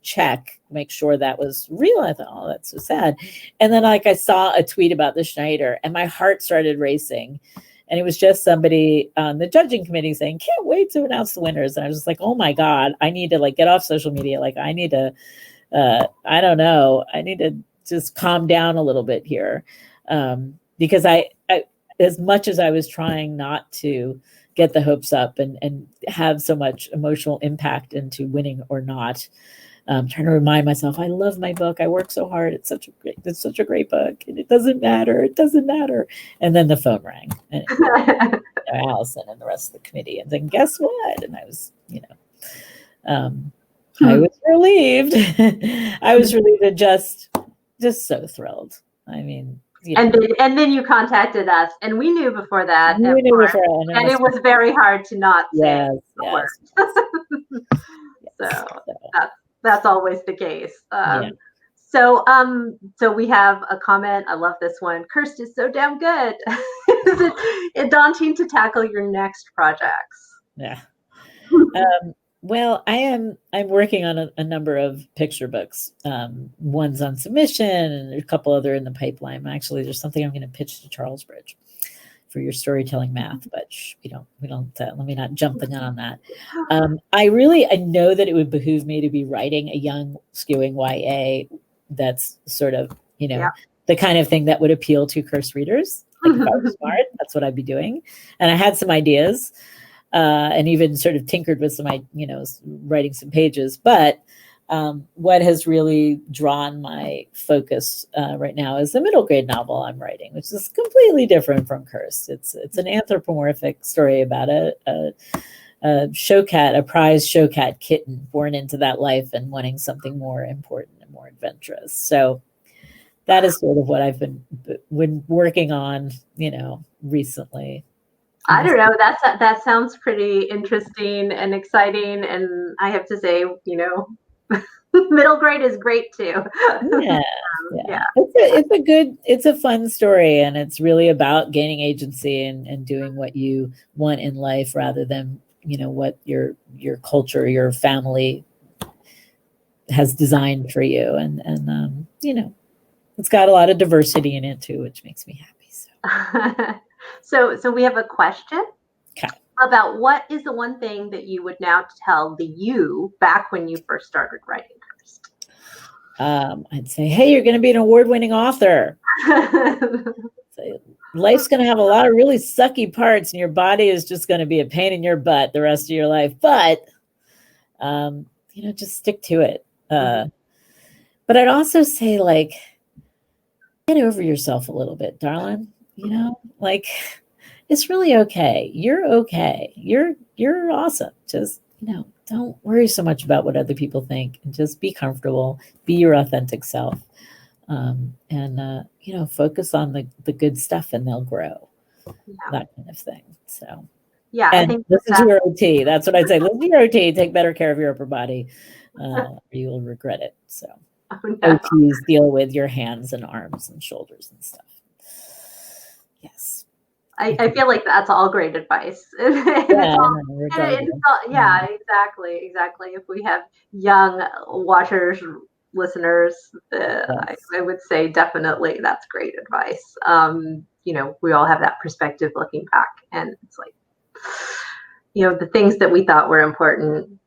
make sure that was real. I thought, oh, that's so sad. And then I saw a tweet about the Schneider and my heart started racing. And it was just somebody on the judging committee saying, can't wait to announce the winners. And I was just like, oh my God, I need to get off social media. I need to I don't know. I need to just calm down a little bit here. Because I, as much as I was trying not to get the hopes up and have so much emotional impact into winning or not, trying to remind myself, I love my book. I work so hard. It's such a great book, and it doesn't matter. It doesn't matter. And then the phone rang, and Allison and the rest of the committee. And then guess what? And I was, I was relieved. I was relieved and just so thrilled. I mean, and then you contacted us, and we knew before that. We knew before, and it was very hard to not say the word. So that's always the case. So we have a comment. I love this one. Cursed is so damn good. Is it daunting to tackle your next projects? Yeah. Well, I'm working on a number of picture books. One's on submission, and there's a couple other in the pipeline. Actually, there's something I'm going to pitch to Charles Bridge for your storytelling math, but we don't. Let me not jump the gun on that. I know that it would behoove me to be writing a young, skewing YA that's sort of the kind of thing that would appeal to cursed readers. Like if I was smart, that's what I'd be doing. And I had some ideas. And even sort of tinkered with some, writing some pages. But what has really drawn my focus right now is the middle grade novel I'm writing, which is completely different from Cursed. It's an anthropomorphic story about a showcat, a prize showcat kitten born into that life and wanting something more important and more adventurous. So that is sort of what I've been working on, recently. I don't know. That sounds pretty interesting and exciting. And I have to say, middle grade is great too. Yeah. It's a fun story, and it's really about gaining agency and doing what you want in life rather than, what your culture, your family has designed for you. And it's got a lot of diversity in it too, which makes me happy. So we have a question about what is the one thing that you would now tell the you back when you first started writing Cursed? I'd say, hey, you're going to be an award-winning author. Life's going to have a lot of really sucky parts, and your body is just going to be a pain in your butt the rest of your life. But, just stick to it. But I'd also say, get over yourself a little bit, darling. It's really okay. You're okay. You're awesome. Just, don't worry so much about what other people think, and just be comfortable, be your authentic self. And focus on the good stuff, and they'll grow. That kind of thing. So, I think listen to your OT. That's what I'd say. Listen to your OT. Take better care of your upper body. Or you will regret it. So, OTs deal with your hands and arms and shoulders and stuff. Yes. I feel like that's all great advice. Exactly. If we have young watchers, listeners, I would say definitely that's great advice. We all have that perspective looking back, and it's like, the things that we thought were important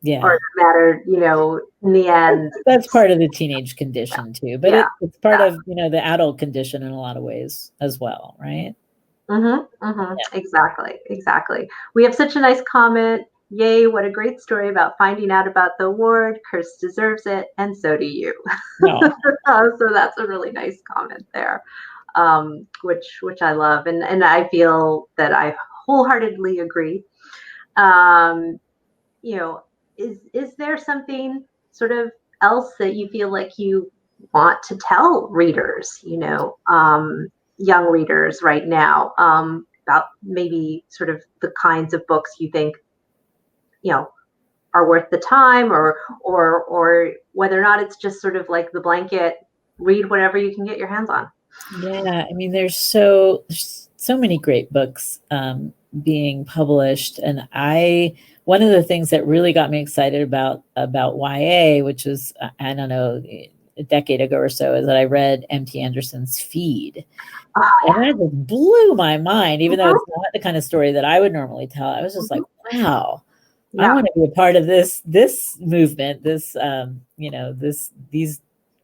or mattered, in the end. That's part of the teenage condition too, but it's part of, the adult condition in a lot of ways as well, right? Exactly. We have such a nice comment. Yay, what a great story about finding out about the award. Cursed deserves it, and so do you. So that's a really nice comment there, which I love, and I feel that I wholeheartedly agree. Is there something sort of else that you feel like you want to tell readers, young readers right now, about maybe sort of the kinds of books you think, are worth the time, or whether or not it's just sort of like the blanket, read whatever you can get your hands on? Yeah, I mean, there's so many great books being published, and one of the things that really got me excited about YA, which was, I don't know, a decade ago or so, is that I read M.T. Anderson's Feed. And that just blew my mind, even though it's not the kind of story that I would normally tell. I was just like, wow, I want to be a part of this movement, these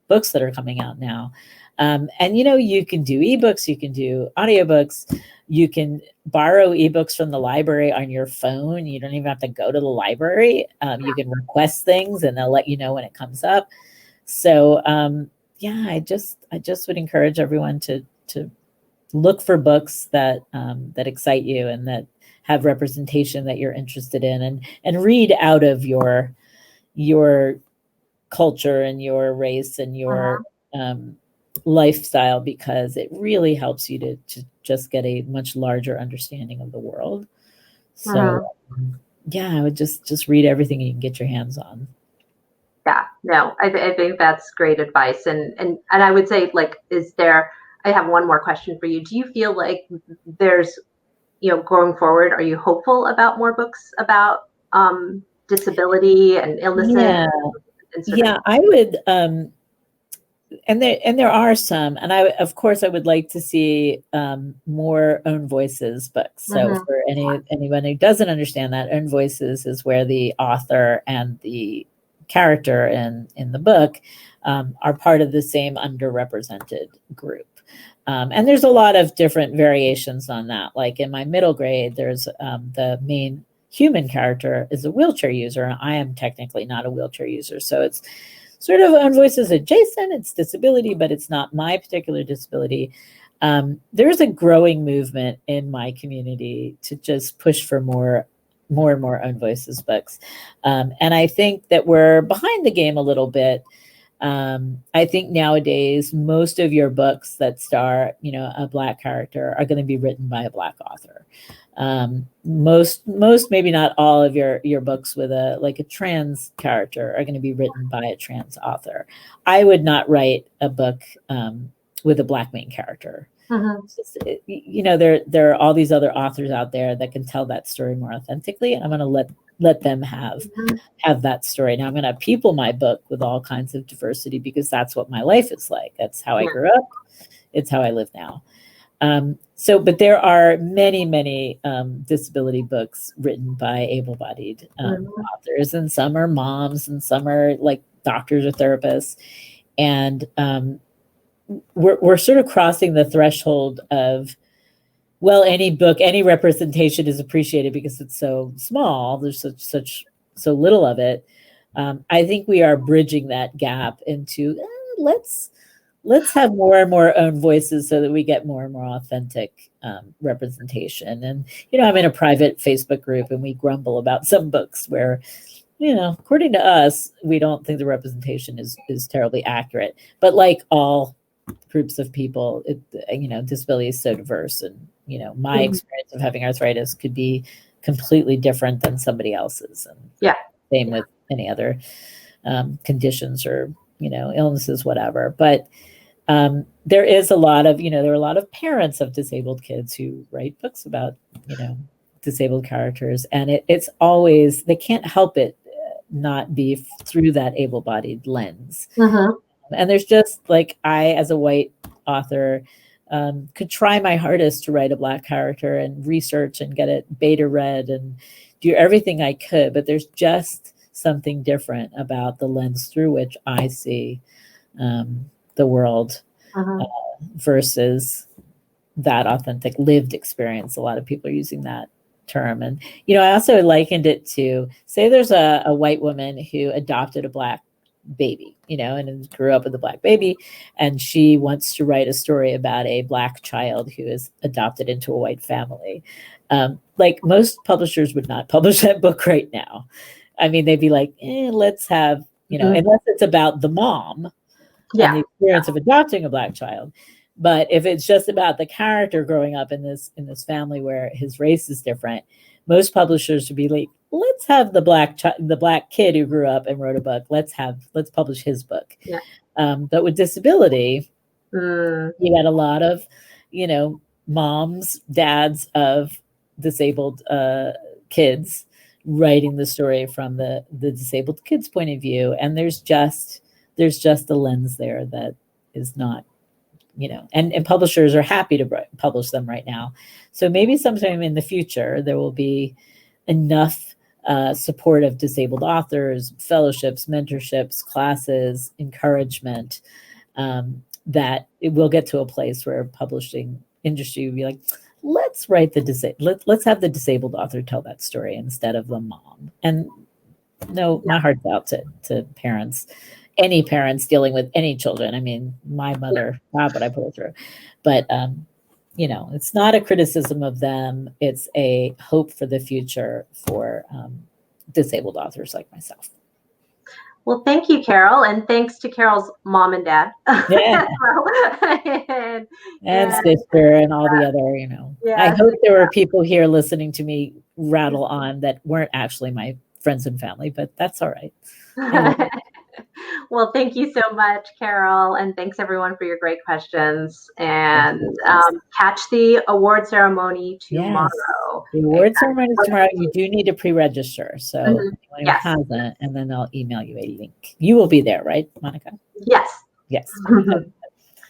books that are coming out now. And you can do ebooks, you can do audiobooks, you can borrow ebooks from the library on your phone. You don't even have to go to the library. You can request things and they'll let you know when it comes up. So I just would encourage everyone to look for books that excite you and that have representation that you're interested in, and read out of your culture and your race and your lifestyle, because it really helps you to just get a much larger understanding of the world. So I would just read everything you can get your hands on. Yeah, no, I think that's great advice. And I would say, like, I have one more question for you. Do you feel like there's, going forward, are you hopeful about more books about disability and illnesses? Yeah, I would, and there are some, and of course I would like to see more own voices books. So for anyone who doesn't understand that, own voices is where the author and the character in the book are part of the same underrepresented group. And there's a lot of different variations on that. Like in my middle grade, there's the main human character is a wheelchair user, and I am technically not a wheelchair user. So it's sort of own voices adjacent. It's disability, but it's not my particular disability. There's a growing movement in my community to just push for more and more own voices books. And I think that we're behind the game a little bit. I think nowadays, most of your books that star, a Black character are going to be written by a Black author. Most, maybe not all of your books with a trans character are going to be written by a trans author. I would not write a book with a Black main character. There are all these other authors out there that can tell that story more authentically, and I'm going to let them have that story. Now I'm going to people my book with all kinds of diversity, because that's what my life is like. That's how I grew up. It's how I live now. But there are many disability books written by able-bodied authors, and some are moms, and some are like doctors or therapists. And we're sort of crossing the threshold of, well, any book, any representation is appreciated because it's so small. There's so little of it. I think we are bridging that gap into let's have more and more own voices so that we get more and more authentic representation. And I'm in a private Facebook group, and we grumble about some books where, according to us, we don't think the representation is terribly accurate. But like all groups of people, disability is so diverse, and my experience of having arthritis could be completely different than somebody else's, and same with any other conditions or illnesses, whatever. But there is a lot of there are a lot of parents of disabled kids who write books about disabled characters, and it's always, they can't help it not be through that able-bodied lens. And there's just, like, I, as a white author, could try my hardest to write a Black character and research and get it beta read and do everything I could, but there's just something different about the lens through which I see the world versus that authentic lived experience. A lot of people are using that term. And, I also likened it to, say there's a white woman who adopted a Black baby, and grew up with a Black baby, and she wants to write a story about a Black child who is adopted into a white family. Like, most publishers would not publish that book right now. I mean, they'd be like, let's have, unless it's about the mom and the experience of adopting a Black child. But if it's just about the character growing up in this family where his race is different, most publishers would be like, let's have the Black kid who grew up and wrote a book. Let's publish his book. But with disability, you got a lot of, moms, dads of disabled kids writing the story from the disabled kid's point of view. And there's just a lens there that is not, and publishers are happy to publish them right now. So maybe sometime in the future, there will be enough support of disabled authors, fellowships, mentorships, classes, encouragement, that it will get to a place where publishing industry will be like, let's write let's have the disabled author tell that story instead of the mom. And no, my heart's out to parents, any parents dealing with any children. I mean, my mother, God, what I put her through. But, it's not a criticism of them. It's a hope for the future for disabled authors like myself. Well, thank you, Karol, and thanks to Karol's mom and dad. Yeah. and sister and all the other, I hope there were people here listening to me rattle on that weren't actually my friends and family, but that's all right. Well, thank you so much, Karol, and thanks everyone for your great questions. And catch the award ceremony tomorrow. Yes. The award ceremony tomorrow. You do need to pre-register, so anyone who hasn't, and then they'll email you a link. You will be there, right, Monica? Yes. Yes.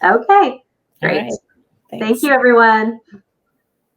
Okay. Great. Right. Thank you, everyone.